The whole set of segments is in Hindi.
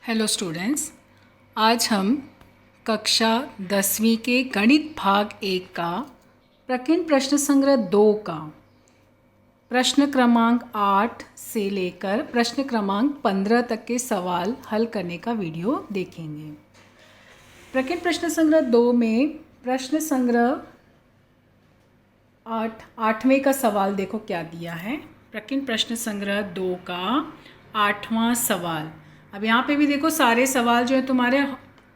हेलो स्टूडेंट्स, आज हम कक्षा 10वीं के गणित भाग 1 का प्रकीर्ण प्रश्न संग्रह 2 का प्रश्न क्रमांक 8 से लेकर प्रश्न क्रमांक 15 तक के सवाल हल करने का वीडियो देखेंगे। प्रकीर्ण प्रश्न संग्रह 2 में प्रश्न संग्रह 8वें का सवाल देखो क्या दिया है। प्रकीर्ण प्रश्न संग्रह 2 का 8वां सवाल। अब यहाँ पे भी देखो सारे सवाल जो है तुम्हारे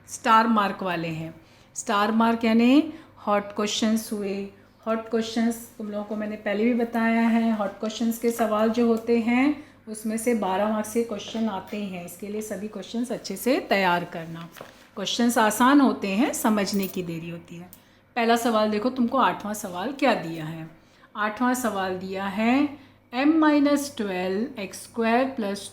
स्टार मार्क वाले हैं। स्टार मार्क यानी हॉट क्वेश्चंस हुए। हॉट क्वेश्चंस तुम लोगों को मैंने पहले भी बताया है। हॉट क्वेश्चंस के सवाल जो होते हैं उसमें से 12 मार्क्स के क्वेश्चन आते हैं। इसके लिए सभी क्वेश्चंस अच्छे से तैयार करना। क्वेश्चंस आसान होते हैं, समझने की देरी होती है। पहला सवाल देखो, तुमको 8वां सवाल क्या दिया है। 8वां सवाल दिया है m-12x² +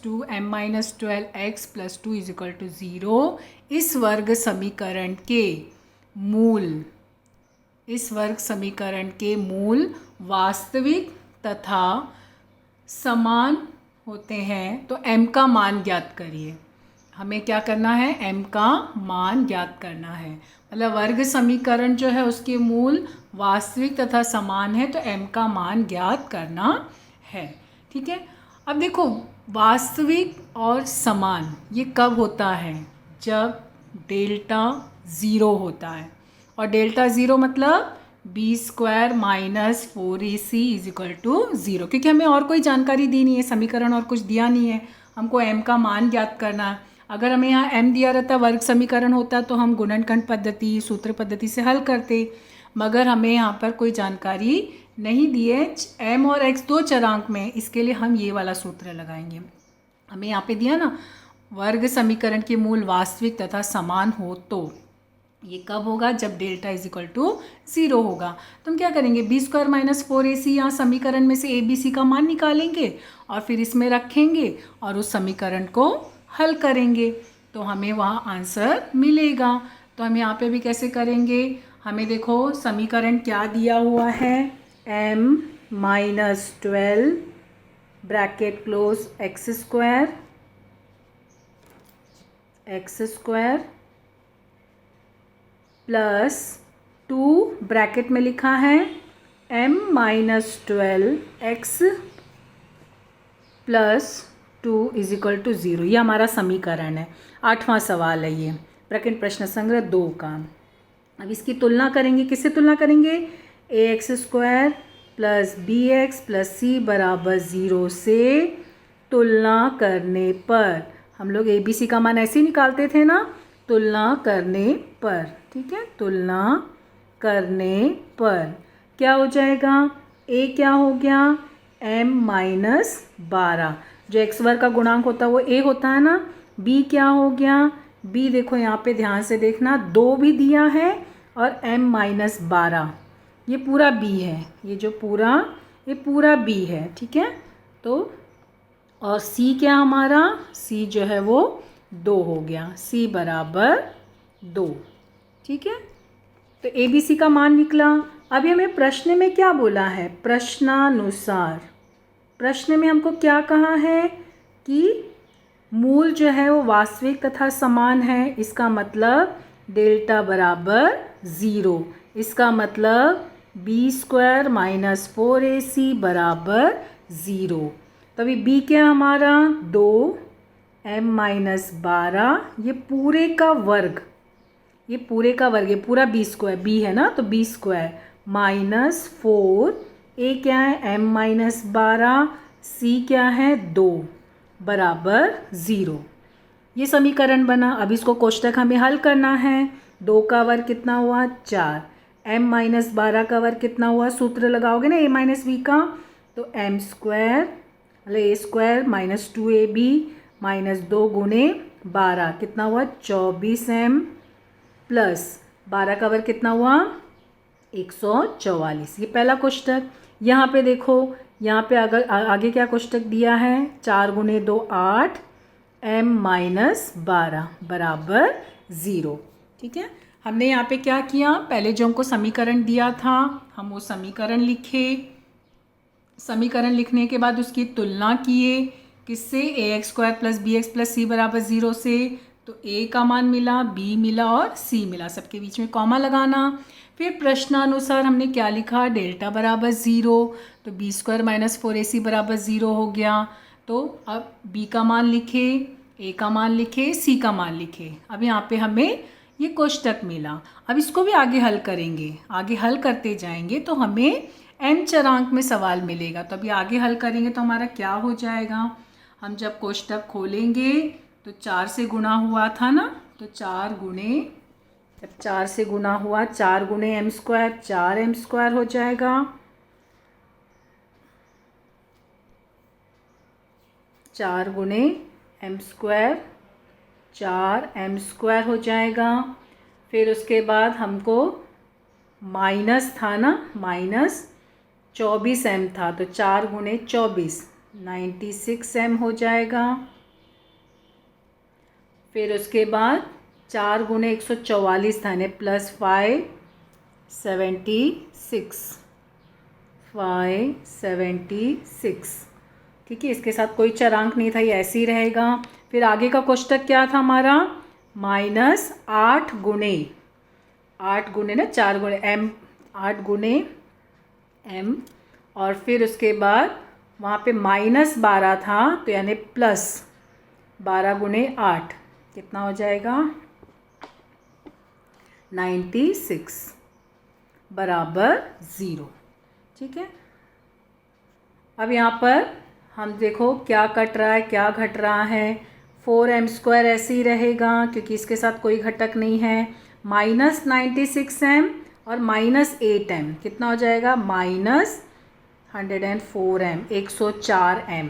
2m-12x + 2 = 0 इस वर्ग समीकरण के मूल वास्तविक तथा समान होते हैं तो m का मान ज्ञात करिए। हमें क्या करना है, m का मान ज्ञात करना है। मतलब वर्ग समीकरण जो है उसके मूल वास्तविक तथा समान है तो m का मान ज्ञात करना है। ठीक है। अब देखो, वास्तविक और समान ये कब होता है, जब डेल्टा 0 होता है। और डेल्टा 0 मतलब b² - 4ac = 0, क्योंकि हमें और कोई जानकारी दी नहीं है, समीकरण और कुछ दिया नहीं है, हमको m का मान ज्ञात करना है। अगर हमें यहाँ m दिया रहता, वर्ग समीकरण होता तो हम गुणनखंड पद्धति, सूत्र पद्धति से हल करते, मगर हमें यहाँ पर कोई जानकारी नहीं दी है। m और x दो चरांक में, इसके लिए हम ये वाला सूत्र लगाएंगे। हमें यहाँ पे दिया ना, वर्ग समीकरण के मूल वास्तविक तथा समान हो तो ये कब होगा, जब डेल्टा = 0 होगा। तो हम क्या करेंगे, b² - 4ac यहाँ समीकरण में से abc का मान निकालेंगे और फिर इसमें रखेंगे और उस समीकरण को हल करेंगे तो हमें वहाँ आंसर मिलेगा। तो हम यहाँ पे भी कैसे करेंगे, हमें देखो समीकरण क्या दिया हुआ है, m-12 bracket close x² plus 2 bracket में लिखा है m-12x + 2 = 0। ये हमारा समीकरण है। 8वां सवाल है ये प्रकीर्ण प्रश्न संग्रह 2 का। अब इसकी तुलना करेंगे, किससे तुलना करेंगे, ax² + bx + c = 0 से तुलना करने पर हम लोग abc का मान ऐसे ही निकालते थे ना, तुलना करने पर। ठीक है, तुलना करने पर क्या हो जाएगा, a क्या हो गया, m-12, जो x वर्ग का गुणांक होता है वो a होता है ना। b क्या हो गया, b देखो यहाँ पे ध्यान से देखना, 2 भी दिया है और m-12 ये पूरा b है, ये पूरा b है। ठीक है, तो और c क्या हमारा, c जो है वो 2 हो गया, c = 2। ठीक है, तो abc का मान निकला। अभी हमें प्रश्न में क्या बोला है, प्रश्नानुसार प्रश्न में हमको क्या कहा है कि मूल जो है वो वास्तविक तथा समान है। इसका मतलब डेल्टा = 0, इसका मतलब b² - 4ac = 0। तभी b क्या हमारा 2, m-12 ये पूरे का वर्ग, ये पूरा b² b है ना, तो b² - 4, a क्या है m-12, c क्या है 2 = 0। ये समीकरण बना। अब इसको कोष्टक हमें हल करना है। 2 का वर्ग कितना हुआ, 4, m-12 का वर्ग कितना हुआ, सूत्र लगाओगे ना a - b का, तो m² मतलब a² - 2ab - 2 × 12 कितना हुआ, 24m प्लस 12 का वर्ग कितना हुआ, 144। ये पहला कोष्टक। यहाँ पे देखो, यहाँ पे आगे क्या कोष्टक दिया है, 4 × 2 8, m-12 = 0। ठीक है, हमने यहाँ पे क्या किया, पहले जो हमको समीकरण दिया था हम वो समीकरण लिखे। समीकरण लिखने के बाद उसकी तुलना किए, किससे, ax² + bx + c = 0 से। तो ए का मान मिला, बी मिला और सी मिला, सबके बीच में कॉमा लगाना। फिर प्रश्नानुसार हमने क्या लिखा, डेल्टा बराबर 0, तो बी स्क्वायर माइनस 4ac बराबर 0 हो गया। तो अब बी का मान लिखे, ए का मान लिखे, सी का मान लिखे। अब यहाँ पे हमें ये कोष्टक मिला। अब इसको भी आगे हल करेंगे, आगे हल करते जाएंगे तो हमें n चरांक में सवाल मिलेगा। तो अभी आगे हल करेंगे तो हमारा क्या हो जाएगा, हम जब कोष्टक खोलेंगे तो 4 से गुणा हुआ था ना, तो 4 गुणे, जब 4 से गुणा हुआ, 4 गुणे m स्क्वायर, 4m स्क्वायर हो जाएगा। 4 गुणे m स्क्वायर, 4m स्क्वायर हो जाएगा। फिर उसके बाद हमको माइनस था ना, माइनस 24m था, तो 4 गुणे 24, 96m हो जाएगा। फिर उसके बाद 4 गुणे 144 था ने, प्लस 5, 76, 576। ठीक है, इसके साथ कोई चरांक नहीं था, ये ऐसे ही रहेगा। फिर आगे का कोष्टक क्या था हमारा, माइनस 8 गुणे ना, 4 गुणे m, 8 गुणे m, और फिर उसके बाद वहाँ पे माइनस 12 था, तो यानी प्लस 12 गुणे 8, कितना हो जाएगा, 96 बराबर 0। ठीक है, अब यहाँ पर हम देखो क्या कट रहा है, क्या घट रहा है। 4m स्क्वायर ऐसे ही रहेगा क्योंकि इसके साथ कोई घटक नहीं है। माइनस 96m और माइनस 8m कितना हो जाएगा, माइनस 104m, 104m,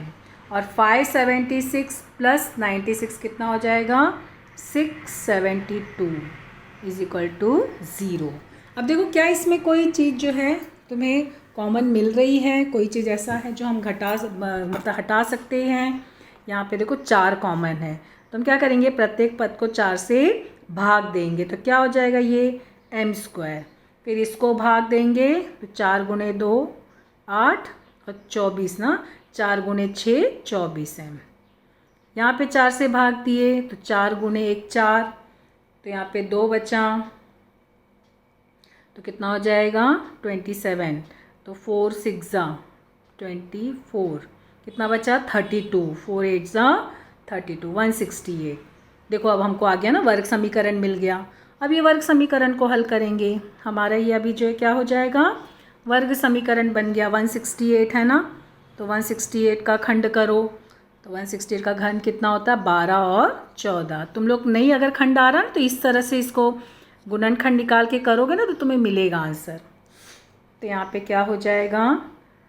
और 576 प्लस 96 कितना हो जाएगा, 672 इज इक्वल टू 0। अब देखो क्या इसमें कोई चीज़ जो है तुम्हें कॉमन मिल रही है, कोई चीज़ ऐसा है जो हम मतलब हटा सकते हैं। यहाँ पे देखो 4 कॉमन है, तो हम क्या करेंगे, प्रत्येक पद को 4 से भाग देंगे, तो क्या हो जाएगा ये m स्क्वायर। फिर इसको भाग देंगे तो 4 गुणे 2 8 और 24 ना, 4 गुणे 6 24m। यहाँ पे 4 से भाग दिए तो 4 गुणे 1 4, तो यहाँ पे 2 बचा, तो कितना हो जाएगा 27, तो 4 6 24, कितना बचा 32, 4 8 32, 168। देखो अब हमको आ गया ना, वर्ग समीकरण मिल गया। अब ये वर्ग समीकरण को हल करेंगे, हमारा ये अभी जो है क्या हो जाएगा, वर्ग समीकरण बन गया। 168 है ना, तो 168 का खंड करो, तो 168 का घन कितना होता है, 12 और 14। तुम लोग नहीं अगर खंड आ रहा ना, तो इस तरह से इसको गुणनखंड निकाल के करोगे ना, तो तुम्हें मिलेगा आंसर। तो यहाँ पे क्या हो जाएगा,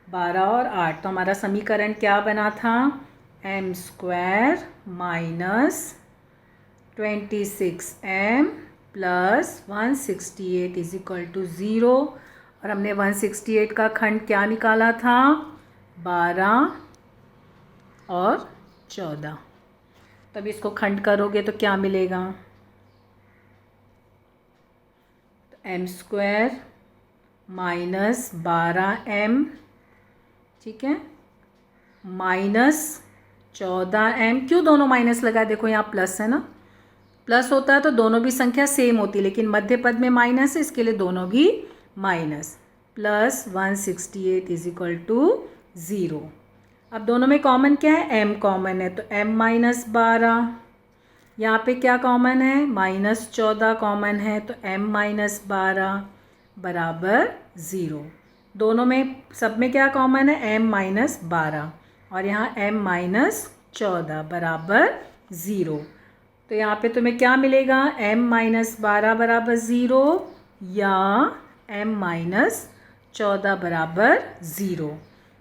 12 और 8, तो हमारा समीकरण क्या बना था, m square minus 26m plus 168 is equal to 0। और हमने 168 का खंड क्या निकाला था, 12 और 14। तब इसको खंड करोगे तो क्या मिलेगा, m स्क्वायर माइनस 12m, ठीक है, माइनस 14m। क्यों दोनों माइनस लगा, देखो यहाँ प्लस है ना, प्लस होता है तो दोनों भी संख्या सेम होती है, लेकिन मध्य पद में माइनस है, इसके लिए दोनों भी minus, plus 168 is equal to 0। अब दोनों में कॉमन क्या है, m कॉमन है, तो m माइनस 12, यहाँ पे क्या कॉमन है, माइनस 14 कॉमन है, तो m माइनस 12 बराबर 0। दोनों में सब में क्या कॉमन है, m माइनस 12, और यहाँ m माइनस 14 बराबर 0। तो यहाँ पे तुम्हें क्या मिलेगा, m माइनस 12 बराबर 0 या m माइनस 14 बराबर 0।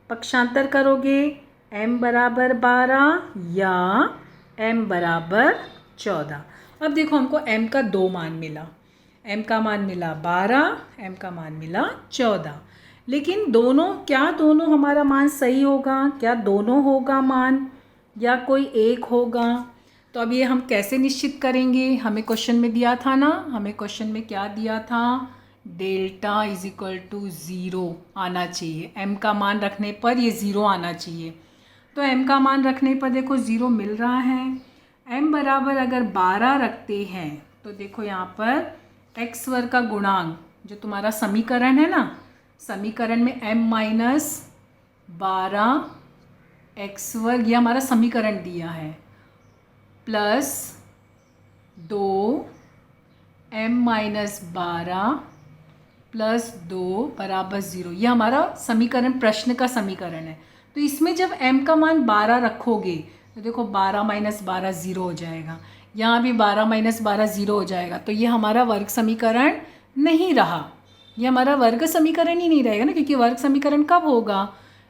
पक्षांतर करोगे, m बराबर 12 या m बराबर 14। अब देखो हमको m का 2 मान मिला, m का मान मिला 12, m का मान मिला 14। लेकिन दोनों, क्या दोनों हमारा मान सही होगा, क्या दोनों होगा मान, या कोई एक होगा। तो अब ये हम कैसे निश्चित करेंगे, हमें क्वेश्चन में दिया था ना, हमें क्वेश्चन में क्या दिया था, डेल्टा इज इक्वल टू 0 आना चाहिए, m का मान रखने पर ये 0 आना चाहिए। तो m का मान रखने पर देखो 0 मिल रहा है, m बराबर अगर 12 रखते हैं तो देखो यहाँ पर x वर्ग का गुणांक जो तुम्हारा समीकरण है ना, समीकरण में m माइनस 12 x वर्ग, ये हमारा समीकरण दिया है, प्लस 2 m माइनस 12 प्लस 2 बराबर 0, ये हमारा समीकरण, प्रश्न का समीकरण है। तो इसमें जब m का मान 12 रखोगे तो देखो 12 माइनस 12 0 हो जाएगा, यहाँ भी 12 माइनस 12 0 हो जाएगा। तो ये हमारा वर्ग समीकरण नहीं रहा, ये हमारा वर्ग समीकरण ही नहीं रहेगा ना, क्योंकि वर्ग समीकरण कब होगा,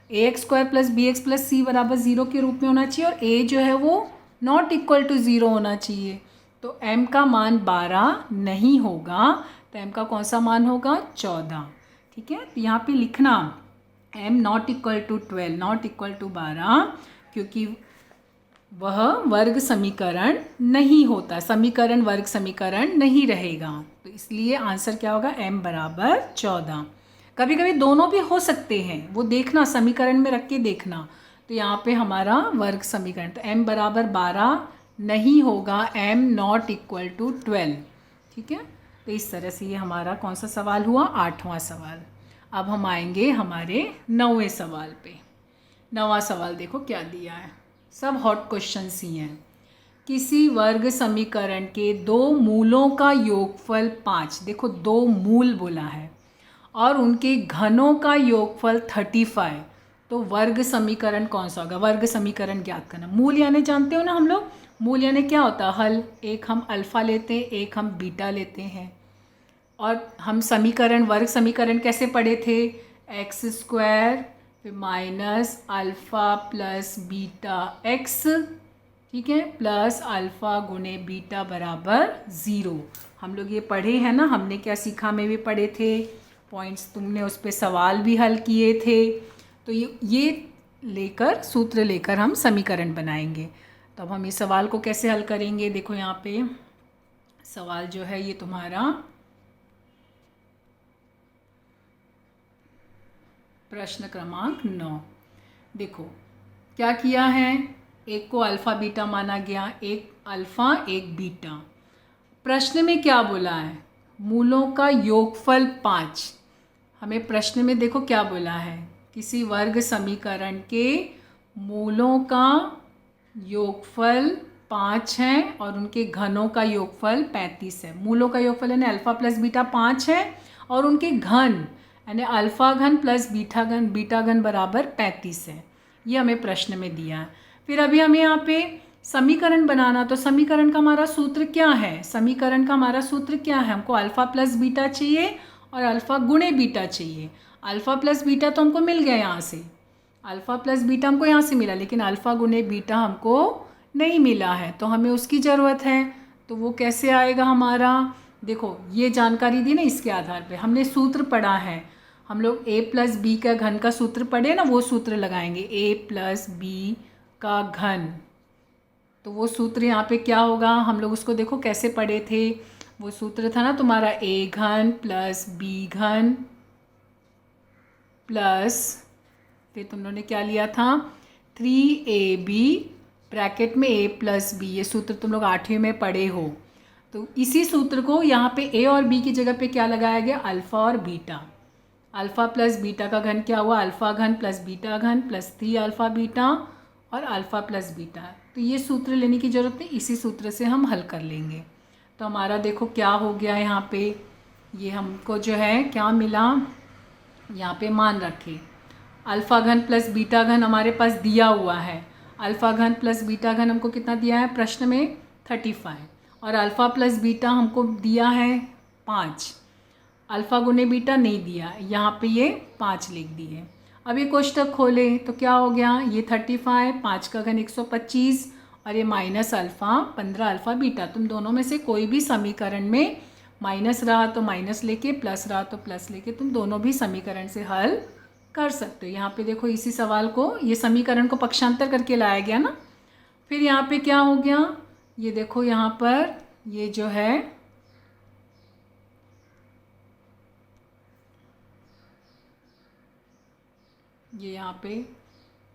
ax² plus bx plus c बराबर 0 के रूप में होना चाहिए और a जो है वो नॉट इक्वल टू 0 होना चाहिए। तो m का मान 12 नहीं होगा, तो m का कौन सा मान होगा, 14। ठीक है, तो यहाँ पे लिखना m not equal to 12, not equal to 12, क्योंकि वह वर्ग समीकरण नहीं होता, समीकरण वर्ग समीकरण नहीं रहेगा। तो इसलिए आंसर क्या होगा, m बराबर 14। कभी कभी दोनों भी हो सकते हैं, वो देखना, समीकरण में रख के देखना। तो यहाँ पे हमारा वर्ग समीकरण, तो m बराबर 12 नहीं होगा, m नॉट इक्वल टू 12। ठीक है, तो इस तरह से ये हमारा कौन सा सवाल हुआ, 8वां सवाल। अब हम आएंगे हमारे 9वें सवाल पे। 9वां सवाल देखो क्या दिया है, सब हॉट क्वेश्चंस ही हैं। किसी वर्ग समीकरण के दो मूलों का योगफल 5, देखो दो मूल बोला है, और उनके घनों का योगफल 35, तो वर्ग समीकरण कौन सा होगा, वर्ग समीकरण ज्ञात करना। मूल यानी जानते हो ना हम लोग, मूल यानी क्या होता है, हल। एक हम अल्फ़ा लेते हैं, एक हम बीटा लेते हैं। और हम समीकरण, वर्ग समीकरण कैसे पढ़े थे, x² फिर minus alpha plus beta x, ठीक है, प्लस अल्फ़ा गुणे बीटा बराबर 0। हम लोग ये पढ़े हैं ना, हमने क्या सीखा में भी पढ़े थे, पॉइंट्स तुमने उस पर सवाल भी हल किए थे। तो ये लेकर, सूत्र लेकर हम समीकरण बनाएंगे। तो अब हम इस सवाल को कैसे हल करेंगे, देखो यहाँ पे सवाल जो है ये तुम्हारा प्रश्न क्रमांक 9। देखो क्या किया है, एक को अल्फ़ा बीटा माना गया, एक अल्फ़ा एक बीटा। प्रश्न में क्या बोला है, मूलों का योगफल 5। हमें प्रश्न में देखो क्या बोला है, किसी वर्ग समीकरण के मूलों का योगफल 5 है और उनके घनों का योगफल 35 है। मूलों का योगफल यानी अल्फ़ा प्लस बीटा 5 है और उनके घन यानी अल्फ़ा घन प्लस बीटा घन बराबर 35 है। ये हमें प्रश्न में दिया है। फिर अभी हमें यहाँ पे समीकरण बनाना, तो समीकरण का हमारा सूत्र क्या है, समीकरण का हमारा सूत्र क्या है, हमको अल्फ़ा प्लस बीटा चाहिए और अल्फ़ा गुणे बीटा चाहिए। अल्फ़ा प्लस बीटा तो हमको मिल गया यहाँ से, अल्फ़ा प्लस बीटा हमको यहाँ से मिला, लेकिन अल्फ़ा गुणे बीटा हमको नहीं मिला है, तो हमें उसकी ज़रूरत है। तो वो कैसे आएगा हमारा, देखो ये जानकारी दी ना, इसके आधार पे हमने सूत्र पढ़ा है, हम लोग a प्लस बी का घन का सूत्र पढ़े ना, वो सूत्र लगाएंगे, a प्लस बी का घन। तो वो सूत्र यहाँ पे क्या होगा, हम लोग उसको देखो कैसे पढ़े थे, वो सूत्र था ना तुम्हारा a घन प्लस b घन प्लस, फिर तुम लोगों ने क्या लिया था, 3ab ब्रैकेट में a प्लस बी। ये सूत्र तुम लोग 8वीं में पढ़े हो। तो इसी सूत्र को यहाँ पे a और b की जगह पे क्या लगाया गया, अल्फ़ा और बीटा। अल्फ़ा प्लस बीटा का घन क्या हुआ, अल्फ़ा घन प्लस बीटा घन प्लस 3 अल्फ़ा बीटा और अल्फ़ा प्लस बीटा। तो ये सूत्र लेने की ज़रूरत नहीं, इसी सूत्र से हम हल कर लेंगे। तो हमारा देखो क्या हो गया यहाँ पे, ये हमको जो है क्या मिला, यहाँ पे मान रखे अल्फ़ा घन प्लस बीटा घन हमारे पास दिया हुआ है। अल्फ़ा घन प्लस बीटा घन हमको कितना दिया है प्रश्न में, 35, और अल्फ़ा प्लस बीटा हमको दिया है 5। अल्फ़ा गुने बीटा नहीं दिया, यहाँ पे ये 5 लिख दिए। अब ये कोष्टक खोले तो क्या हो गया, ये 35, 5 का घन 125 और ये माइनस अल्फ़ा 15 अल्फ़ा बीटा। तुम दोनों में से कोई भी समीकरण में माइनस रहा तो माइनस लेके, प्लस रहा तो प्लस लेके तुम दोनों भी समीकरण से हल कर सकते हो। यहाँ पे देखो इसी सवाल को, ये समीकरण को पक्षांतर करके लाया गया ना। फिर यहाँ पे क्या हो गया, ये देखो यहाँ पर ये जो है ये यहाँ पे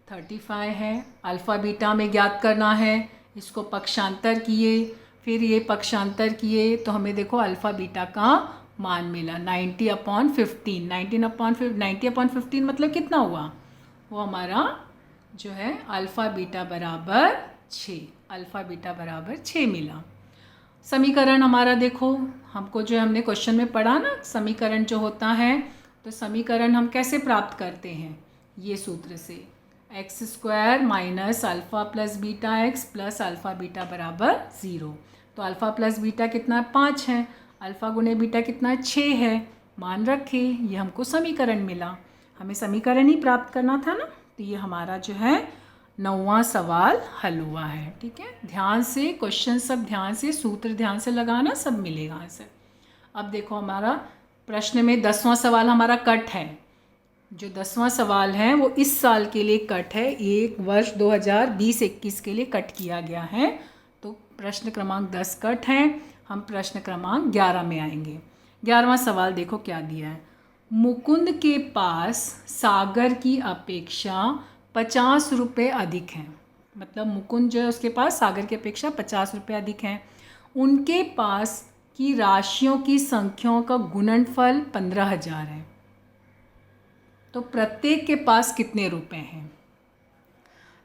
35 है, अल्फ़ा बीटा में ज्ञात करना है, इसको पक्षांतर किए, फिर ये पक्षांतर किए तो हमें देखो अल्फ़ा बीटा का मान मिला 90/15। 90/15 मतलब कितना हुआ, वो हमारा जो है अल्फ़ा बीटा बराबर 6, अल्फ़ा बीटा बराबर 6 मिला। समीकरण हमारा देखो, हमको जो हमने क्वेश्चन में पढ़ा ना, समीकरण जो होता है, तो समीकरण हम कैसे प्राप्त करते हैं, ये सूत्र से, x² minus alpha plus beta x plus alpha beta बराबर 0। तो अल्फ़ा प्लस बीटा कितना है, 5 है, अल्फ़ा गुणे बीटा कितना है, 6 है, मान रखे, ये हमको समीकरण मिला। हमें समीकरण ही प्राप्त करना था ना, तो ये हमारा जो है 9वां सवाल हल हुआ है। ठीक है, ध्यान से क्वेश्चन सब ध्यान से, सूत्र ध्यान से लगाना, सब मिलेगा आंसर। अब देखो हमारा प्रश्न में 10वां सवाल हमारा कट है। जो 10वां सवाल है वो इस साल के लिए कट है, एक वर्ष 2020-21 के लिए कट किया गया है। तो प्रश्न क्रमांक 10 कट है, हम प्रश्न क्रमांक 11 में आएंगे। 11वां सवाल देखो क्या दिया है, मुकुंद के पास सागर की अपेक्षा 50 रुपये अधिक हैं। मतलब मुकुंद जो है उसके पास सागर की अपेक्षा 50 रुपये अधिक हैं। उनके पास की राशियों की संख्याओं का गुणनफल 15,000 है। तो प्रत्येक के पास कितने रुपए हैं।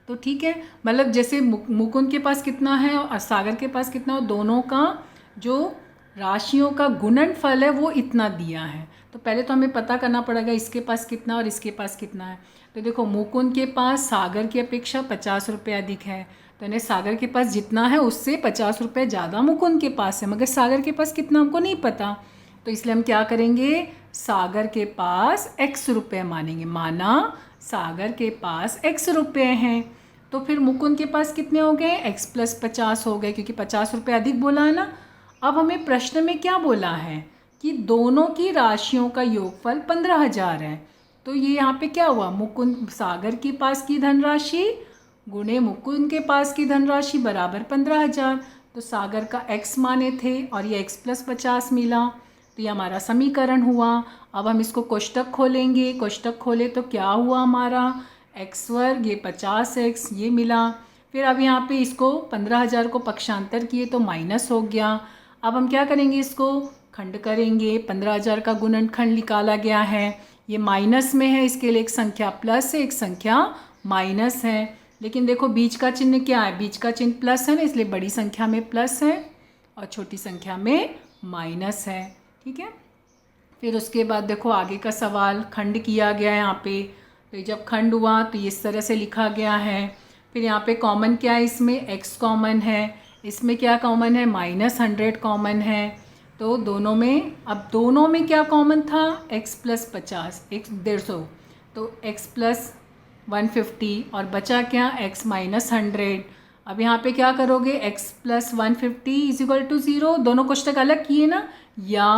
तो ठीक है, मतलब जैसे मुकुंद के पास कितना है और सागर के पास कितना हो, दोनों का जो राशियों का गुणनफल है वो इतना दिया है। तो पहले तो हमें पता करना पड़ेगा इसके पास कितना और इसके पास कितना है। तो देखो मुकुंद के पास सागर की अपेक्षा 50 रुपये अधिक है, तो यानी सागर के पास जितना है उससे 50 रुपये ज़्यादा मुकुंद के पास है, मगर सागर के पास कितना हमको नहीं पता। तो इसलिए हम क्या करेंगे, सागर के पास x रुपये मानेंगे। माना सागर के पास x रुपये हैं, तो फिर मुकुंद के पास कितने हो गए, x + 50 हो गए, क्योंकि 50 रुपये अधिक बोला है ना। अब हमें प्रश्न में क्या बोला है कि दोनों की राशियों का योगफल 15,000 है। तो ये यहाँ पे क्या हुआ, मुकुंद सागर के पास की धनराशि गुणे मुकुंद के पास की धनराशि बराबर 15,000। तो सागर का x माने थे और ये x + 50 मिला, तो ये हमारा समीकरण हुआ। अब हम इसको कोष्टक खोलेंगे, कोष्टक खोले तो क्या हुआ हमारा, x², ये 50x, ये मिला। फिर अब यहाँ पे इसको 15,000 को पक्षांतर किए तो माइनस हो गया। अब हम क्या करेंगे, इसको खंड करेंगे, 15,000 का गुणनखंड निकाला गया है, ये माइनस में है, इसके लिए एक संख्या प्लस है, एक संख्या माइनस है। लेकिन देखो बीच का चिन्ह क्या है, बीच का चिन्ह प्लस है ना, इसलिए बड़ी संख्या में प्लस है और छोटी संख्या में माइनस है। ठीक है, फिर उसके बाद देखो आगे का सवाल खंड किया गया है यहाँ पे। तो जब खंड हुआ तो इस तरह से लिखा गया है। फिर यहाँ पे कॉमन क्या है, इसमें x कॉमन है, इसमें क्या कॉमन है, -100 कॉमन है। तो दोनों में, अब दोनों में क्या कॉमन था, x + 50, x 150, तो x + 150 और बचा क्या, x - 100। अब यहाँ पे क्या करोगे, x + 150 = 0, दोनों कोष्टक अलग किए ना, या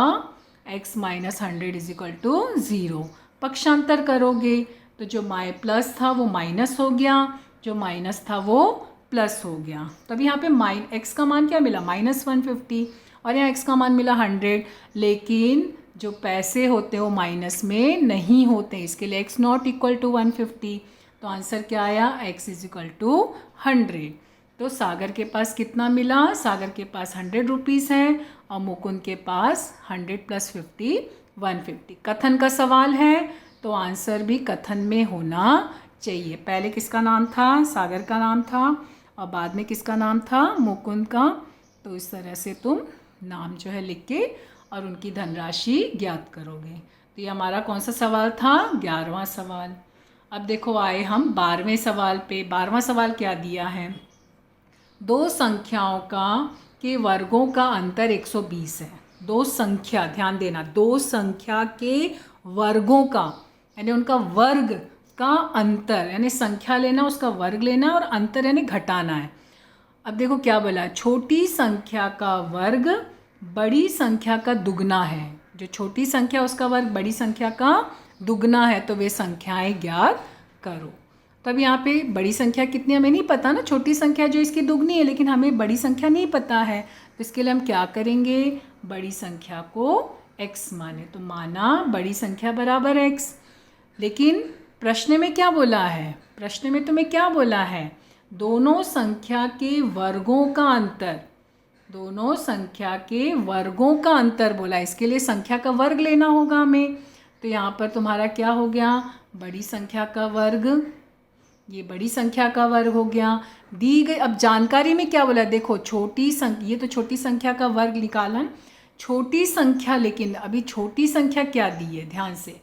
x - 100 = 0। पक्षांतर करोगे तो जो प्लस था वो माइनस हो गया, जो माइनस था वो प्लस हो गया। तब यहाँ पे x का मान क्या मिला, -150, और यहाँ x का मान मिला 100। लेकिन जो पैसे होते हैं वो माइनस में नहीं होते, इसके लिए x ≠ = 150। तो आंसर क्या आया, x = 100। तो सागर के पास कितना मिला, सागर के पास 100 रुपीज़ है और मुकुंद के पास 100 + 50 150। कथन का सवाल है तो आंसर भी कथन में होना चाहिए। पहले किसका नाम था, सागर का नाम था, और बाद में किसका नाम था, मुकुंद का। तो इस तरह से तुम नाम जो है लिख के और उनकी धनराशि ज्ञात करोगे। तो ये हमारा कौन सा सवाल था, 11वां सवाल। अब देखो आए हम 12वें सवाल पे। 12वां सवाल क्या दिया है, दो संख्याओं के वर्गों का अंतर 120 है। दो संख्या, ध्यान देना, दो संख्या के वर्गों का, यानी उनका वर्ग का अंतर, यानी संख्या लेना, उसका वर्ग लेना, और अंतर यानी घटाना है। अब देखो क्या बोला, छोटी संख्या का वर्ग बड़ी संख्या का दुगना है। जो छोटी संख्या उसका वर्ग बड़ी संख्या का दुगना है, तो वे संख्याएं ज्ञात करो। तब यहाँ पे बड़ी संख्या कितनी हमें नहीं पता ना, छोटी संख्या जो इसकी दुगनी है, लेकिन हमें बड़ी संख्या नहीं पता है। तो इसके लिए हम क्या करेंगे, बड़ी संख्या को x माने। तो माना बड़ी संख्या बराबर x। लेकिन प्रश्न में क्या बोला है, प्रश्न में तुम्हें क्या बोला है, दोनों संख्या के वर्गों का अंतर, दोनों संख्या के वर्गों का अंतर बोला। इसके लिए संख्या का वर्ग लेना होगा हमें। तो यहाँ पर तुम्हारा क्या हो गया, बड़ी संख्या का वर्ग, ये बड़ी संख्या का वर्ग हो गया। दी गई, अब जानकारी में क्या बोला, देखो छोटी संख्या, ये तो छोटी संख्या का वर्ग निकाला, छोटी संख्या, लेकिन अभी छोटी संख्या क्या दी है, ध्यान से,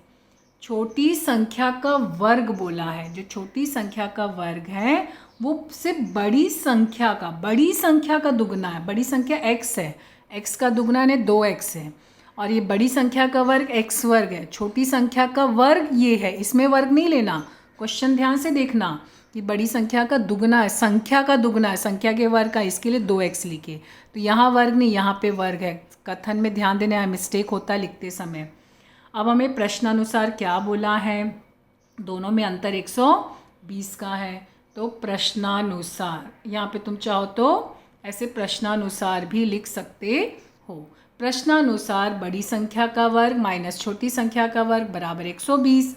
छोटी संख्या का वर्ग बोला है। जो छोटी संख्या का वर्ग है वो सिर्फ बड़ी संख्या का दुगना है। बड़ी संख्या x है, x का दुगना यानी 2x है, और ये बड़ी संख्या का वर्ग x वर्ग है। छोटी संख्या का वर्ग ये है, इसमें वर्ग नहीं लेना, क्वेश्चन ध्यान से देखना कि बड़ी संख्या का दुगना है, संख्या का दुगना है, संख्या के वर्ग का, इसके लिए 2x लिखे। तो यहाँ वर्ग नहीं, यहाँ पे वर्ग है। कथन में ध्यान देना है, मिस्टेक होता है लिखते समय। अब हमें प्रश्नानुसार क्या बोला है, दोनों में अंतर 120 का है। तो प्रश्नानुसार, यहाँ पे तुम चाहो तो ऐसे प्रश्नानुसार भी लिख सकते हो। प्रश्नानुसार बड़ी संख्या का वर्ग माइनस छोटी संख्या का वर्ग बराबर 120।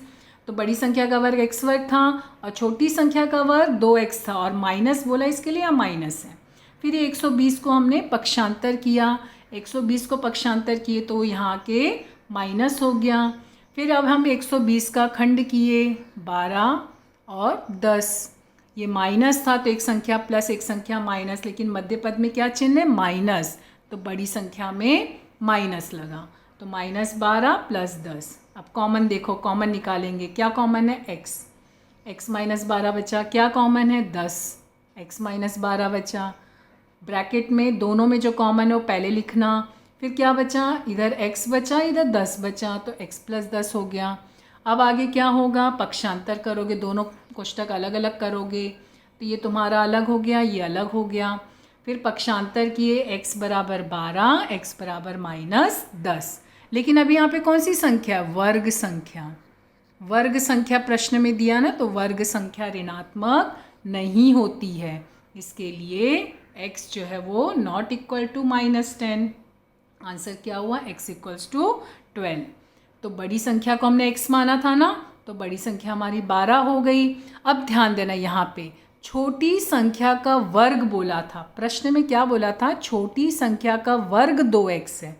तो बड़ी संख्या का वर्ग x वर्ग था और छोटी संख्या का वर्ग 2x था, और माइनस बोला इसके लिए, या माइनस है। फिर ये 120 को हमने पक्षांतर किया, 120 को पक्षांतर किए तो यहाँ के माइनस हो गया। फिर अब हम 120 का खंड किए, 12 और 10, ये माइनस था तो एक संख्या प्लस एक संख्या माइनस, लेकिन मध्य पद में क्या चिन्ह है, माइनस, तो बड़ी संख्या में माइनस लगा। तो -12 + 10। अब कॉमन देखो, कॉमन निकालेंगे, क्या कॉमन है, x, x -12 बचा, क्या कॉमन है, 10, x -12 बचा। ब्रैकेट में दोनों में जो कॉमन है वो पहले लिखना। फिर क्या बचा, इधर x बचा, इधर 10 बचा, तो x + 10 हो गया। अब आगे क्या होगा, पक्षांतर करोगे, दोनों कोष्टक अलग अलग करोगे, तो ये तुम्हारा अलग हो गया, ये अलग हो गया। फिर पक्षांतर किए, x बराबर 12, x बराबर -10। लेकिन अभी यहाँ पे कौन सी संख्या, वर्ग संख्या, वर्ग संख्या प्रश्न में दिया ना, तो वर्ग संख्या ऋणात्मक नहीं होती है, इसके लिए x जो है वो नॉट इक्वल टू -10। आंसर क्या हुआ, x = 12। तो बड़ी संख्या को हमने x माना था ना, तो बड़ी संख्या हमारी 12 हो गई। अब ध्यान देना, यहाँ पे छोटी संख्या का वर्ग बोला था, प्रश्न में क्या बोला था, छोटी संख्या का वर्ग 2x है,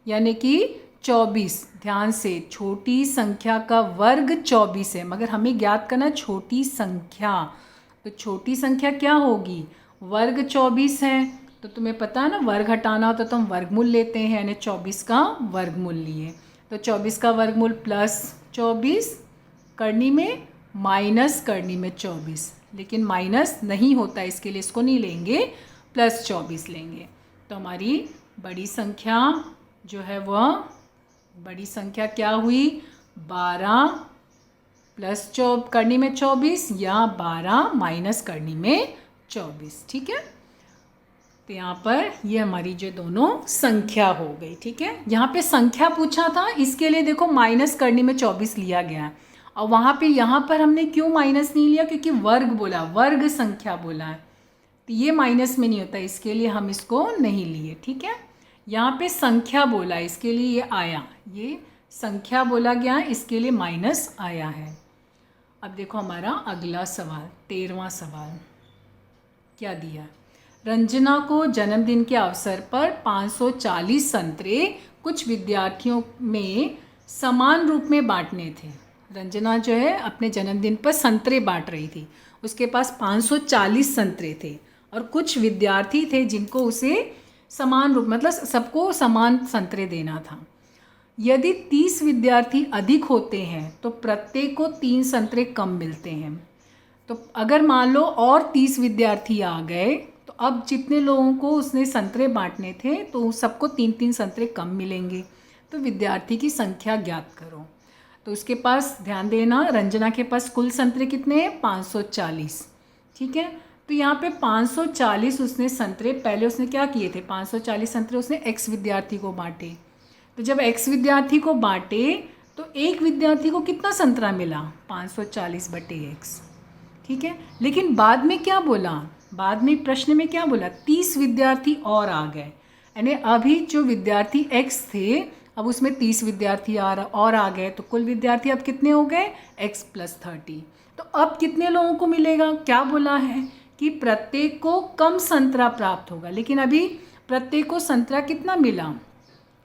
यानी कि 24। ध्यान से, छोटी संख्या का वर्ग 24 है, मगर हमें ज्ञात करना छोटी संख्या, तो छोटी संख्या क्या होगी, वर्ग 24 है। तो तुम्हें पता है ना, वर्ग हटाना होता तो हम वर्गमूल लेते हैं, यानी 24 का वर्गमूल लिए। तो 24 का वर्गमूल +24, करनी में माइनस करनी में 24, लेकिन माइनस नहीं होता, इसके लिए इसको नहीं लेंगे, +24 लेंगे। तो हमारी बड़ी संख्या जो है वह, बड़ी संख्या क्या हुई, 12 + करनी में 24, या 12 माइनस करनी में 24, ठीक है। तो यहाँ पर ये हमारी जो दोनों संख्या हो गई, ठीक है। यहाँ पे संख्या पूछा था, इसके लिए देखो माइनस करने में 24 लिया गया, और वहाँ पे यहाँ पर हमने क्यों माइनस नहीं लिया, क्योंकि वर्ग बोला, वर्ग संख्या बोला है, तो ये माइनस में नहीं होता, इसके लिए हम इसको नहीं लिए, ठीक है। यहाँ पे संख्या बोला, इसके लिए ये आया, ये संख्या बोला गया, इसके लिए माइनस आया है। अब देखो हमारा अगला सवाल, 13वां सवाल क्या दिया, रंजना को जन्मदिन के अवसर पर 540 संतरे कुछ विद्यार्थियों में समान रूप में बांटने थे। रंजना जो है अपने जन्मदिन पर संतरे बांट रही थी, उसके पास 540 संतरे थे, और कुछ विद्यार्थी थे जिनको उसे समान रूप, मतलब सबको समान संतरे देना था। यदि 30 विद्यार्थी अधिक होते हैं तो प्रत्येक को 3 संतरे कम मिलते हैं। तो अगर मान लो और 30 विद्यार्थी आ गए, तो अब जितने लोगों को उसने संतरे बांटने थे तो सबको 3-3 संतरे कम मिलेंगे। तो विद्यार्थी की संख्या ज्ञात करो। तो उसके पास ध्यान देना, रंजना के पास कुल संतरे कितने हैं, 540, ठीक है। तो यहाँ पे 540 उसने संतरे, पहले उसने क्या किए थे, 540 संतरे उसने x विद्यार्थी को बांटे। तो जब x विद्यार्थी को बांटे तो एक विद्यार्थी को कितना संतरा मिला, 540/x, ठीक है। लेकिन बाद में क्या बोला, बाद में प्रश्न में क्या बोला, 30 विद्यार्थी और आ गए, यानी अभी जो विद्यार्थी x थे अब उसमें 30 विद्यार्थी और आ गए, तो कुल विद्यार्थी अब कितने हो गए, x + 30। तो अब कितने लोगों को मिलेगा, क्या बोला है कि प्रत्येक को कम संतरा प्राप्त होगा, लेकिन अभी प्रत्येक को संतरा कितना मिला,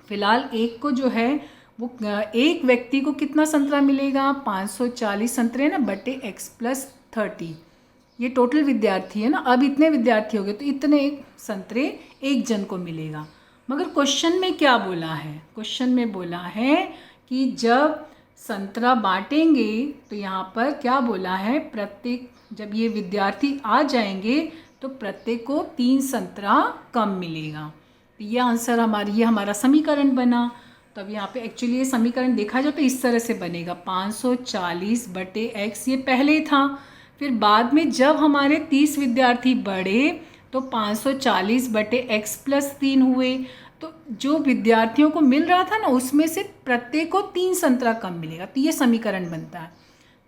फिलहाल एक को जो है वो एक व्यक्ति को कितना संतरा मिलेगा, 540 संतरे ना बटे x+30, ये टोटल विद्यार्थी है ना। अब इतने विद्यार्थी हो गए तो इतने संतरे एक जन को मिलेगा। मगर क्वेश्चन में क्या बोला है, क्वेश्चन में बोला है कि जब संतरा बांटेंगे तो यहाँ पर क्या बोला है, प्रत्येक जब ये विद्यार्थी आ जाएंगे तो प्रत्येक को 3 संतरा कम मिलेगा। तो ये आंसर ये हमारा समीकरण बना। तो अब यहाँ पे एक्चुअली ये समीकरण देखा जाए तो इस तरह से बनेगा, 540 बटे x, ये पहले था, फिर बाद में जब हमारे 30 विद्यार्थी बढ़े तो 540 बटे x+3 हुए, तो जो विद्यार्थियों को मिल रहा था ना उसमें से प्रत्येक को 3 संतरा कम मिलेगा। तो ये समीकरण बनता है।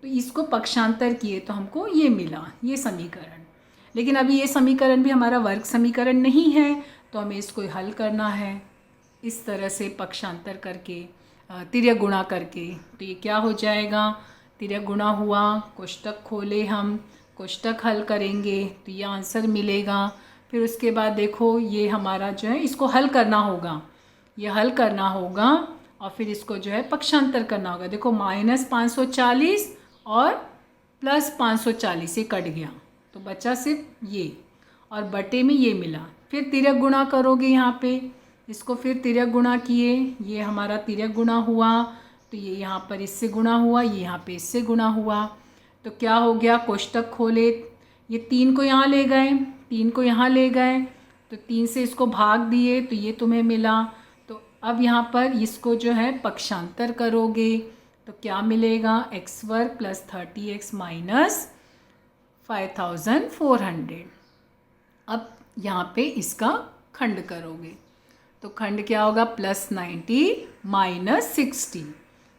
तो इसको पक्षांतर किए तो हमको ये मिला, ये समीकरण। लेकिन अभी ये समीकरण भी हमारा वर्ग समीकरण नहीं है, तो हमें इसको हल करना है इस तरह से पक्षांतर करके, तिर्यक गुणा करके। तो ये क्या हो जाएगा, तिर्यक गुणा हुआ, कोष्टक खोले, हम कोष्टक हल करेंगे तो ये आंसर मिलेगा। फिर उसके बाद देखो ये हमारा जो है इसको हल करना होगा, ये हल करना होगा और फिर इसको जो है पक्षांतर करना होगा। देखो -540 और +540 ये कट गया तो बचा सिर्फ ये, और बटे में ये मिला। फिर तिर्यक गुणा करोगे यहाँ पे, इसको फिर तिर्यक गुणा किए, ये हमारा तिर्यक गुणा हुआ, तो ये यहाँ पर इससे गुणा हुआ, ये यहाँ पे इससे गुणा हुआ, तो क्या हो गया, कोष्टक खोले, ये 3 को यहाँ ले गए, 3 को यहाँ ले गए, तो 3 से इसको भाग दिए तो ये तुम्हें मिला। तो अब यहाँ पर इसको जो है पक्षांतर करोगे तो क्या मिलेगा, x² + 30x - 5400। अब यहाँ पे इसका खंड करोगे तो खंड क्या होगा, +90 - 60।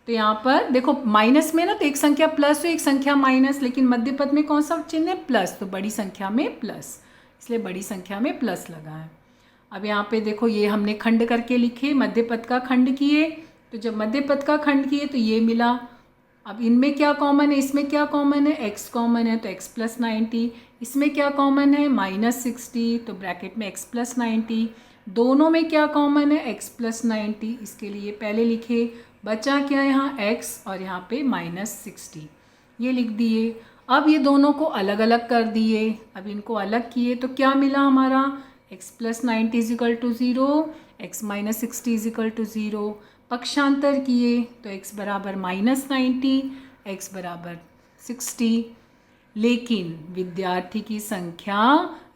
तो यहाँ पर देखो माइनस में ना तो एक संख्या प्लस हो एक संख्या माइनस, लेकिन मध्य पद में कौन सा चिन्ह है, प्लस, तो बड़ी संख्या में प्लस, इसलिए बड़ी संख्या में प्लस लगा है। अब यहाँ पे देखो ये हमने खंड करके लिखे, मध्य पद का खंड किए, तो जब मध्य पद का खंड किए तो ये मिला। अब इनमें क्या कॉमन है, इसमें क्या कॉमन है, x कॉमन है तो x + 90, इसमें क्या कॉमन है -60, तो ब्रैकेट में x + 90, दोनों में क्या कॉमन है, x + 90, इसके लिए पहले लिखे, बचा क्या यहाँ x और यहाँ पे -60, ये लिख दिए। अब ये दोनों को अलग अलग कर दिए, अब इनको अलग किए तो क्या मिला हमारा, x + 90 = 0, x - 60 = 0, पक्षांतर किए तो x बराबर -90, x बराबर 60। लेकिन विद्यार्थी की संख्या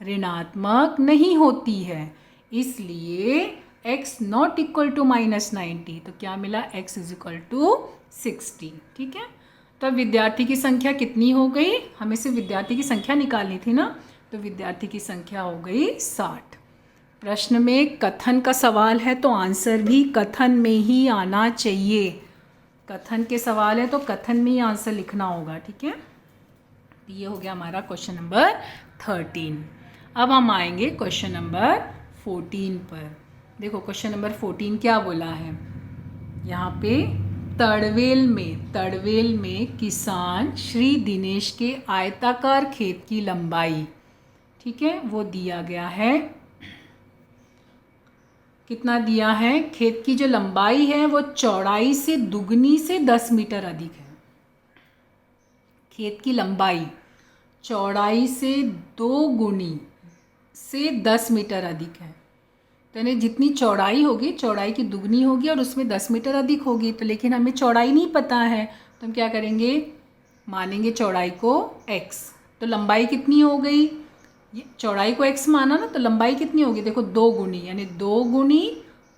ऋणात्मक नहीं होती है, इसलिए x not equal to -90, तो क्या मिला, x = 60। ठीक है, तो अब विद्यार्थी की संख्या कितनी हो गई, हमें सिर्फ विद्यार्थी की संख्या निकालनी थी ना, तो विद्यार्थी की संख्या हो गई 60। प्रश्न में कथन का सवाल है तो आंसर भी कथन में ही आना चाहिए, कथन के सवाल है तो कथन में ही आंसर लिखना होगा। ठीक है, तो ये हो गया हमारा क्वेश्चन नंबर 13। अब हम आएंगे क्वेश्चन नंबर 14 पर। देखो क्वेश्चन नंबर 14 क्या बोला है, यहाँ पे तड़वेल में किसान श्री दिनेश के आयताकार खेत की लंबाई, ठीक है, वो दिया गया है, कितना दिया है, खेत की जो लंबाई है वो चौड़ाई से दुगनी से 10 मीटर अधिक है। खेत की लंबाई चौड़ाई से 2 गुनी से 10 मीटर अधिक है, तो यानी जितनी चौड़ाई होगी चौड़ाई की दुगनी होगी और उसमें 10 मीटर अधिक होगी। तो लेकिन हमें चौड़ाई नहीं पता है तो हम क्या करेंगे, मानेंगे चौड़ाई को x, तो लंबाई कितनी हो गई, ये चौड़ाई को x माना ना, तो लंबाई कितनी होगी, देखो 2 गुनी, यानी 2 गुनी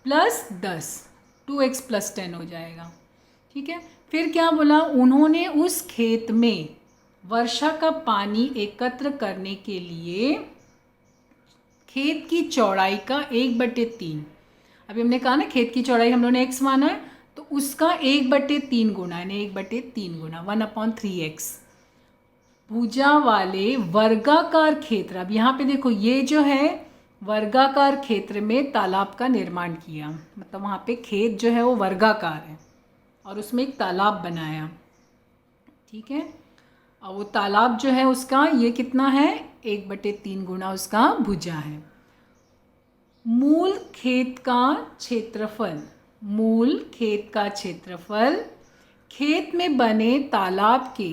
+ 10, 2x + 10 हो जाएगा। ठीक है, फिर क्या बोला, उन्होंने उस खेत में वर्षा का पानी एकत्र करने के लिए खेत की चौड़ाई का 1/3, अभी हमने कहा ना खेत की चौड़ाई हम लोगों ने x माना है, तो उसका 1/3 गुना, यानी 1/3 गुना 1/3x भुजा वाले वर्गाकार क्षेत्र। अब यहाँ पे देखो ये जो है वर्गाकार क्षेत्र में तालाब का निर्माण किया, मतलब वहाँ पे खेत जो है वो वर्गाकार है और उसमें एक तालाब बनाया। ठीक है, और वो तालाब जो है उसका ये कितना है, 1/3 गुना उसका भुजा है। मूल खेत का क्षेत्रफल, मूल खेत का क्षेत्रफल खेत में बने तालाब के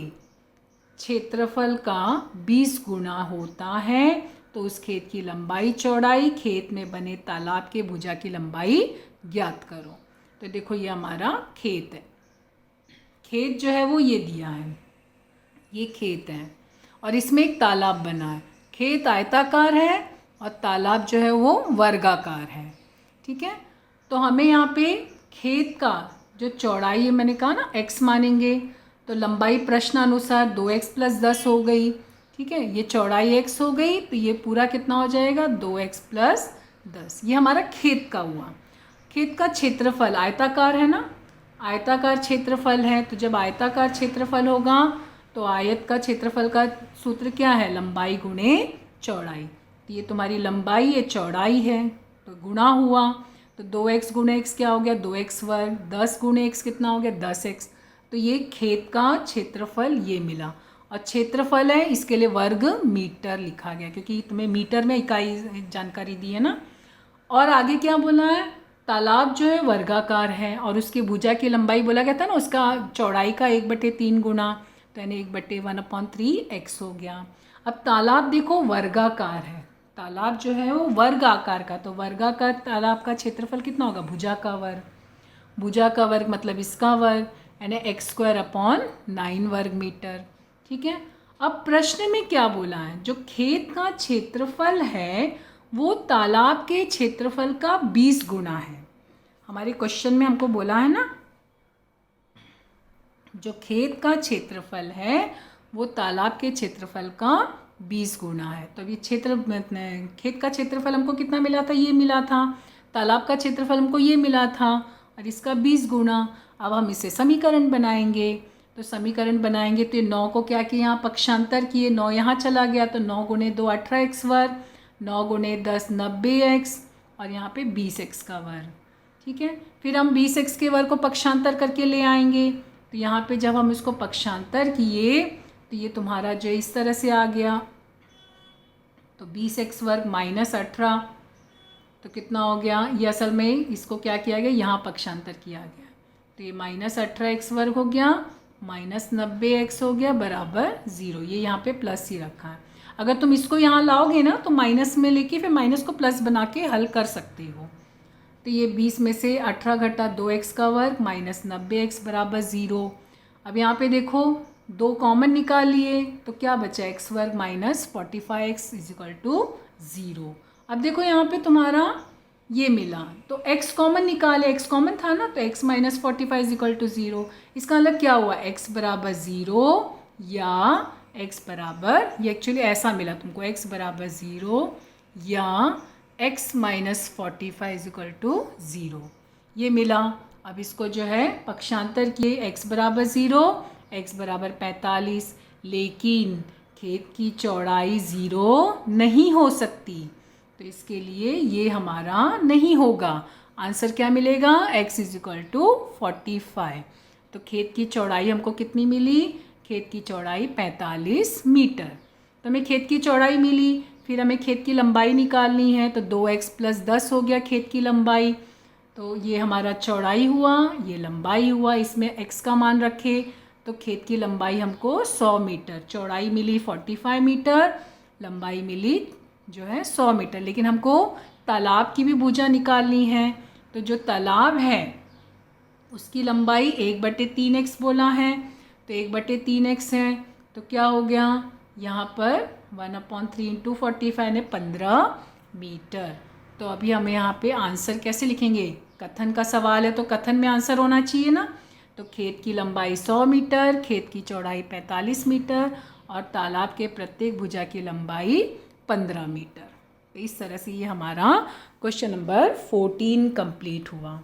क्षेत्रफल का 20 गुना होता है। तो उस खेत की लंबाई चौड़ाई खेत में बने तालाब के भुजा की लंबाई ज्ञात करो। तो देखो ये हमारा खेत है, खेत जो है वो ये दिया है, ये खेत है और इसमें एक तालाब बना है। खेत आयताकार है और तालाब जो है वो वर्गाकार है। ठीक है, तो हमें यहाँ पे खेत का जो चौड़ाई है, मैंने कहा ना x मानेंगे, तो लंबाई प्रश्नानुसार 2x + 10 हो गई। ठीक है, ये चौड़ाई x हो गई, तो ये पूरा कितना हो जाएगा 2x + 10। ये हमारा खेत का हुआ। खेत का क्षेत्रफल आयताकार है ना, आयताकार क्षेत्रफल है, तो जब आयताकार क्षेत्रफल होगा तो आयत का क्षेत्रफल का सूत्र क्या है, लंबाई गुणे चौड़ाई। तो ये तुम्हारी लंबाई, ये चौड़ाई है, तो गुणा हुआ, तो 2x गुणे x क्या हो गया 2x वर्ग, 10 गुणे x कितना हो गया 10x। तो ये खेत का क्षेत्रफल ये मिला, और क्षेत्रफल है इसके लिए वर्ग मीटर लिखा गया, क्योंकि तुम्हें मीटर में इकाई जानकारी दी है ना। और आगे क्या बोला है, तालाब जो है वर्गाकार है और उसकी भुजा की लंबाई बोला गया था ना, उसका चौड़ाई का 1/3 गुना, तो यानी 1/1/3x हो गया। अब तालाब देखो वर्गाकार है, तालाब जो है वो वर्ग आकार का, तो वर्गाकार तालाब का क्षेत्रफल कितना होगा भुजा का वर्ग, भुजा का वर्ग मतलब इसका वर्ग, यानी x²/9 वर्ग मीटर। ठीक है, अब प्रश्न में क्या बोला है, जो खेत का क्षेत्रफल है वो तालाब के क्षेत्रफल का 20 गुना है। हमारे क्वेश्चन में हमको बोला है ना, जो खेत का क्षेत्रफल है वो तालाब के क्षेत्रफल का 20 गुना है। तो अभी खेत का क्षेत्रफल हमको कितना मिला था, ये मिला था, तालाब का क्षेत्रफल हमको ये मिला था और इसका 20 गुना। अब हम इसे समीकरण बनाएंगे, तो समीकरण बनाएंगे तो 9 को क्या किया, यहाँ पक्षांतर किए, 9 यहाँ चला गया, तो 9 गुणे 2 18x वर्ग, 9 गुणे 10 90x और यहाँ पे 20x का वर्ग। ठीक है, फिर हम 20x के वर्ग को पक्षांतर करके ले आएंगे, तो यहाँ पे जब हम इसको पक्षांतर किए तो ये तुम्हारा जो इस तरह से आ गया, तो 20x वर्ग -18, तो कितना हो गया, ये असल में इसको क्या किया गया, यहाँ पक्षांतर किया गया, तो ये -18x वर्ग हो गया, -90x हो गया बराबर 0। ये यहाँ पे प्लस ही रखा है। अगर तुम इसको यहाँ लाओगे ना तो माइनस में लेके फिर माइनस को प्लस बना के हल कर सकते हो। तो ये 20 में से 18 घटा 2x का वर्ग -90x बराबर 0। अब यहाँ पे देखो 2 कॉमन निकाल लिए, तो क्या बचा x वर्ग -45x = 0। अब देखो यहाँ पे तुम्हारा ये मिला, तो x कॉमन निकाले, x कॉमन था ना, तो x -45 = 0। इसका मतलब क्या हुआ, x बराबर 0 या x बराबर, ये एक्चुअली ऐसा मिला तुमको, x बराबर 0 या x -45 = 0 ये मिला। अब इसको जो है पक्षांतर किए, x बराबर 0, x बराबर 45, लेकिन खेत की चौड़ाई 0 नहीं हो सकती, तो इसके लिए ये हमारा नहीं होगा। आंसर क्या मिलेगा, x = 45। तो खेत की चौड़ाई हमको कितनी मिली, खेत की चौड़ाई 45 मीटर। तो हमें खेत की चौड़ाई मिली, फिर हमें खेत की लंबाई निकालनी है, तो 2x + 10 हो गया खेत की लंबाई, तो ये हमारा चौड़ाई हुआ, ये लंबाई हुआ, इसमें x का मान रखे, तो खेत की लंबाई हमको 100 मीटर, चौड़ाई मिली 45 मीटर, लंबाई मिली जो है 100 मीटर। लेकिन हमको तालाब की भी भुजा निकालनी है, तो जो तालाब है उसकी लंबाई 1/3x बोला है, तो 1/3x है, तो क्या हो गया, यहाँ पर 1/3 × 45 ने 15 मीटर। तो अभी हमें यहाँ पे आंसर कैसे लिखेंगे, कथन का सवाल है तो कथन में आंसर होना चाहिए ना। तो खेत की लंबाई 100 मीटर, खेत की चौड़ाई 45 मीटर और तालाब के प्रत्येक भुजा की लंबाई 15 मीटर। तो इस तरह से ये हमारा क्वेश्चन नंबर 14 कंप्लीट हुआ।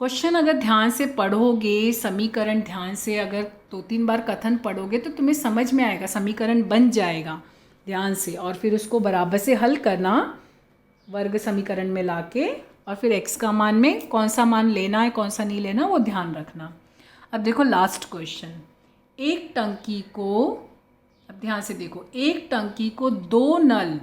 क्वेश्चन अगर ध्यान से पढ़ोगे, समीकरण ध्यान से अगर 2-3 बार कथन पढ़ोगे तो तुम्हें समझ में आएगा, समीकरण बन जाएगा ध्यान से, और फिर उसको बराबर से हल करना वर्ग समीकरण में लाके, और फिर x का मान में कौन सा मान लेना है कौन सा नहीं लेना वो ध्यान रखना। अब देखो लास्ट क्वेश्चन, एक टंकी को अब ध्यान से देखो, एक टंकी को 2 नल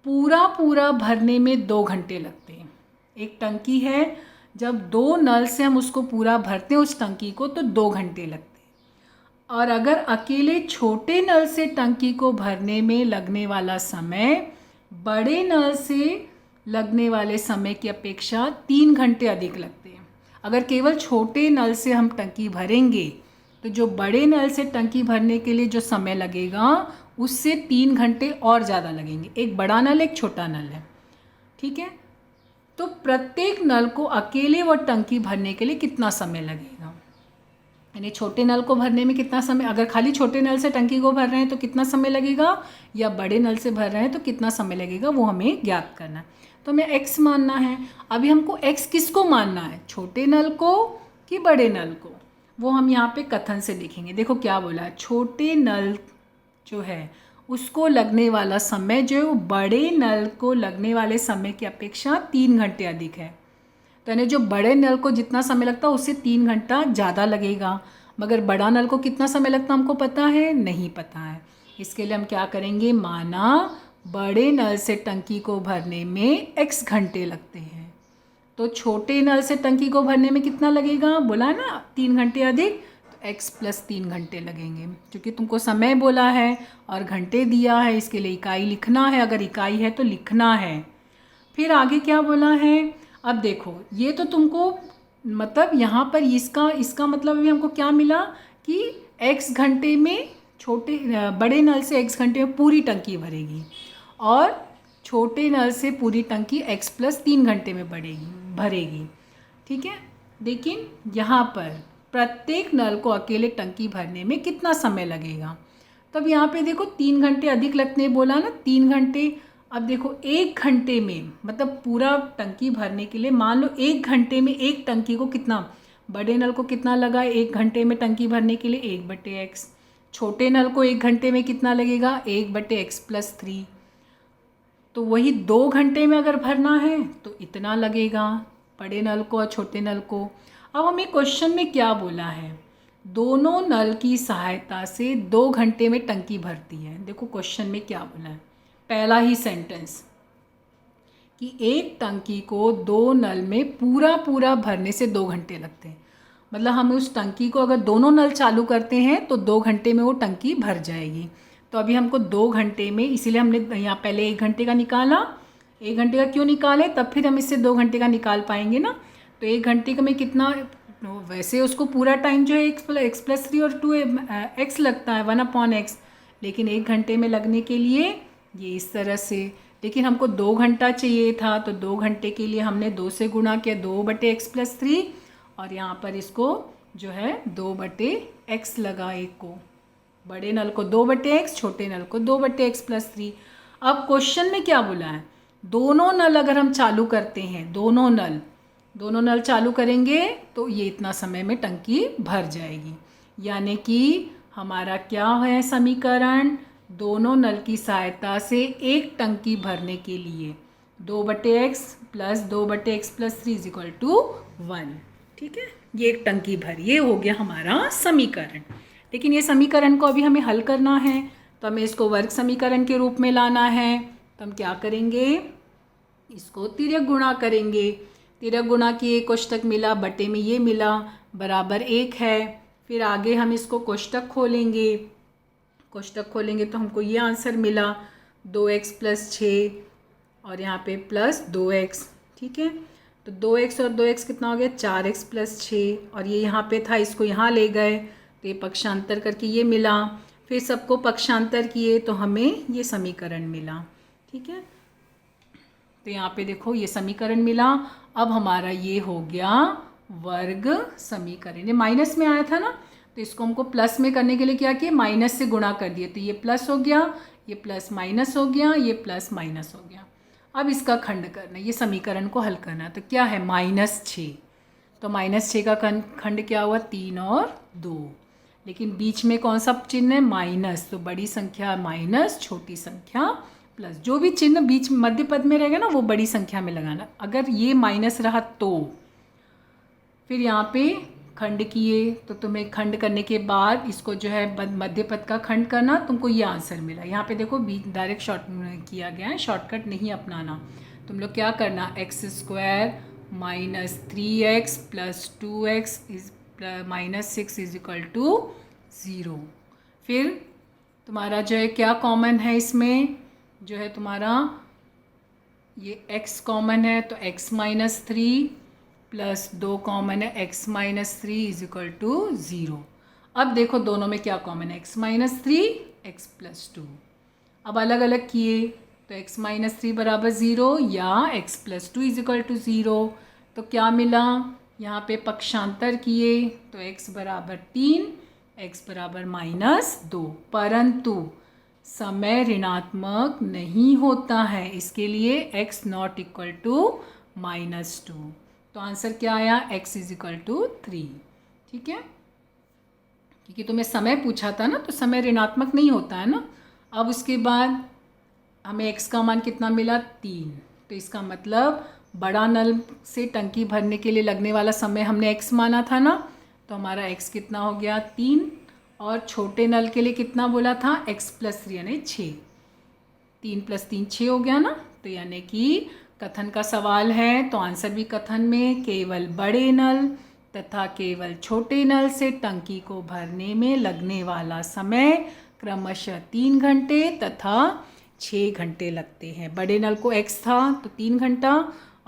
पूरा भरने में 2 घंटे लगते हैं। एक टंकी है, जब 2 नल से हम उसको पूरा भरते हैं उस टंकी को, तो 2 घंटे लगते हैं। और अगर अकेले छोटे नल से टंकी को भरने में लगने वाला समय बड़े नल से लगने वाले समय की अपेक्षा 3 घंटे अधिक लगते हैं। अगर केवल छोटे नल से हम टंकी भरेंगे तो जो बड़े नल से टंकी भरने के लिए जो समय लगेगा उससे 3 घंटे और ज़्यादा लगेंगे। एक बड़ा नल एक छोटा नल है, ठीक है। तो प्रत्येक नल को अकेले वो टंकी भरने के लिए कितना समय लगेगा, यानी छोटे नल को भरने में कितना समय, अगर खाली छोटे नल से टंकी को भर रहे हैं तो कितना समय लगेगा, या बड़े नल से भर रहे हैं तो कितना समय लगेगा, वो हमें ज्ञात करना है। तो हमें x मानना है। अभी हमको x किसको मानना है, छोटे नल को कि बड़े नल को, वो हम यहाँ पे कथन से लिखेंगे। देखो क्या बोला है, छोटे नल जो है उसको लगने वाला समय जो है वो बड़े नल को लगने वाले समय की अपेक्षा 3 घंटे अधिक है। तो यानी जो बड़े नल को जितना समय लगता है उससे 3 घंटा ज़्यादा लगेगा। मगर बड़ा नल को कितना समय लगता हमको पता है, नहीं पता है। इसके लिए हम क्या करेंगे, माना बड़े नल से टंकी को भरने में x घंटे लगते हैं, तो छोटे नल से टंकी को भरने में कितना लगेगा, बोला है ना 3 घंटे अधिक, तो x + 3 घंटे लगेंगे। क्योंकि तुमको समय बोला है और घंटे दिया है, इसके लिए इकाई लिखना है, अगर इकाई है तो लिखना है। फिर आगे क्या बोला है, अब देखो ये तो तुमको मतलब यहाँ पर इसका मतलब भी हमको क्या मिला कि x घंटे में बड़े नल से x घंटे में पूरी टंकी भरेगी और छोटे नल से पूरी टंकी x + 3 घंटे में भरेगी, ठीक है। लेकिन यहाँ पर प्रत्येक नल को अकेले टंकी भरने में कितना समय लगेगा, तब यहाँ पे देखो 3 घंटे अधिक लगने बोला ना, 3 घंटे। अब देखो 1 घंटे में मतलब पूरा टंकी भरने के लिए मान लो 1 घंटे में एक टंकी को कितना, बड़े नल को कितना लगा 1 घंटे में टंकी भरने के लिए 1/x, छोटे नल को 1 घंटे में कितना लगेगा 1/x + 3। तो वही 2 घंटे में अगर भरना है तो इतना लगेगा बड़े नल को और छोटे नल को। अब हमें क्वेश्चन में क्या बोला है, दोनों नल की सहायता से 2 घंटे में टंकी भरती है। देखो क्वेश्चन में क्या बोला है, पहला ही सेंटेंस कि एक टंकी को 2 नल में पूरा भरने से 2 घंटे लगते हैं। मतलब हम उस टंकी को अगर दोनों नल चालू करते हैं तो 2 घंटे में वो टंकी भर जाएगी। तो अभी हमको 2 घंटे में, इसीलिए हमने यहाँ पहले 1 घंटे का निकाला। 1 घंटे का क्यों निकाले, तब फिर हम इससे 2 घंटे का निकाल पाएंगे ना। तो 1 घंटे का में कितना, वैसे उसको पूरा टाइम जो है x + 3 और 2x लगता है 1/x, लेकिन 1 घंटे में लगने के लिए ये इस तरह से। लेकिन हमको 2 घंटा चाहिए था, तो 2 घंटे के लिए हमने 2 से गुणा किया 2/x + 3, और यहाँ पर इसको जो है 2/x लगा। एक को बड़े नल को 2/x, छोटे नल को 2/x + 3। अब क्वेश्चन में क्या बोला है, दोनों नल अगर हम चालू करते हैं, दोनों नल चालू करेंगे तो ये इतना समय में टंकी भर जाएगी। यानी कि हमारा क्या है समीकरण, दोनों नल की सहायता से एक टंकी भरने के लिए 2/x + 2/x + 3 = 1, ठीक है। ये एक टंकी भर, ये हो गया हमारा समीकरण। लेकिन ये समीकरण को अभी हमें हल करना है, तो हमें इसको वर्ग समीकरण के रूप में लाना है। तो हम क्या करेंगे, इसको तिर्यक गुणा करेंगे। तिर्यक गुणा किए, कोष्टक मिला, बटे में ये मिला, बराबर 1 है। फिर आगे हम इसको कोष्टक खोलेंगे, कोष्टक खोलेंगे तो हमको ये आंसर मिला 2x + 6 और यहाँ पे +2x, ठीक है। तो 2x और 2x कितना हो गया 4x + 6, और ये यहाँ पे था, इसको यहाँ ले गए तो ये पक्षांतर करके ये मिला। फिर सबको पक्षांतर किए तो हमें ये समीकरण मिला, ठीक है। तो यहाँ पे देखो ये समीकरण मिला। अब हमारा ये हो गया वर्ग समीकरण। ये माइनस में आया था ना, तो इसको हमको प्लस में करने के लिए क्या किया, माइनस से गुणा कर दिए, तो ये प्लस हो गया, ये प्लस माइनस हो गया, ये प्लस माइनस हो गया। अब इसका खंड करना, ये समीकरण को हल करना। तो क्या है -6, तो -6 का खंड क्या हुआ 3 और 2, लेकिन बीच में कौन सा चिन्ह है माइनस, तो बड़ी संख्या माइनस, छोटी संख्या प्लस। जो भी चिन्ह बीच मध्य पद में रहेगा ना वो बड़ी संख्या में लगाना। अगर ये माइनस रहा तो फिर यहाँ पे खंड किए तो तुम्हें खंड करने के बाद इसको जो है मध्य पद का खंड करना, तुमको ये आंसर मिला। यहाँ पे देखो बीच डायरेक्ट शॉर्ट किया गया है, शॉर्टकट नहीं अपनाना। तुम लोग क्या करना, x square minus 3x plus 2x is minus 6 is equal to 0। फिर तुम्हारा जो है क्या कॉमन है इसमें, जो है तुम्हारा ये x कॉमन है तो x माइनस 3 प्लस 2 कॉमन है x minus 3 is equal to 0। अब देखो दोनों में क्या कॉमन है, x माइनस 3 x प्लस 2। अब अलग अलग किए तो x माइनस 3 बराबर 0 या x plus 2 is equal to 0। तो क्या मिला, यहाँ पे पक्षांतर किए तो x बराबर 3 x बराबर माइनस 2, परंतु समय ऋणात्मक नहीं होता है, इसके लिए x not equal to minus 2। तो आंसर क्या आया, x इज इक्वल टू 3। ठीक है, क्योंकि तुम्हें समय पूछा था ना, तो समय ऋणात्मक नहीं होता है ना। अब उसके बाद हमें x का मान कितना मिला, 3। तो इसका मतलब बड़ा नल से टंकी भरने के लिए लगने वाला समय हमने x माना था ना, तो हमारा x कितना हो गया 3, और छोटे नल के लिए कितना बोला था, x प्लस 3 यानी 6। 3 प्लस 3 6 हो गया ना। तो यानी कि कथन का सवाल है तो आंसर भी कथन में, केवल बड़े नल तथा केवल छोटे नल से टंकी को भरने में लगने वाला समय क्रमशः 3 घंटे तथा 6 घंटे लगते हैं। बड़े नल को x था तो 3 घंटा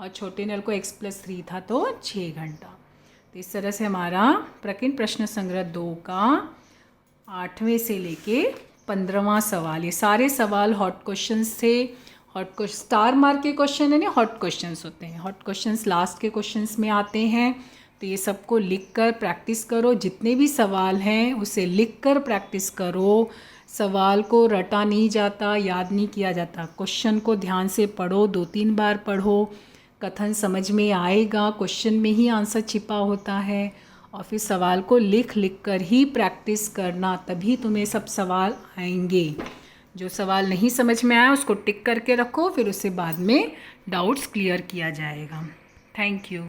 और छोटे नल को x प्लस 3 था तो 6 घंटा। तो इस तरह से हमारा प्रकीर्ण प्रश्न संग्रह 2 का 8वें से लेके 15वां सवाल, ये सारे सवाल हॉट क्वेश्चंस थे। हॉट क्वेश्चन स्टार मार्क के क्वेश्चन है ना, हॉट क्वेश्चंस होते हैं। हॉट क्वेश्चंस लास्ट के क्वेश्चंस में आते हैं। तो ये सबको लिख कर प्रैक्टिस करो, जितने भी सवाल हैं उसे लिख कर प्रैक्टिस करो। सवाल को रटा नहीं जाता, याद नहीं किया जाता। क्वेश्चन को ध्यान से पढ़ो, 2-3 बार पढ़ो, कथन समझ में आएगा। क्वेश्चन में ही आंसर छिपा होता है। और फिर सवाल को लिख लिख कर ही प्रैक्टिस करना, तभी तुम्हें सब सवाल आएंगे। जो सवाल नहीं समझ में आया उसको टिक करके रखो, फिर उससे बाद में डाउट्स क्लियर किया जाएगा। Thank you.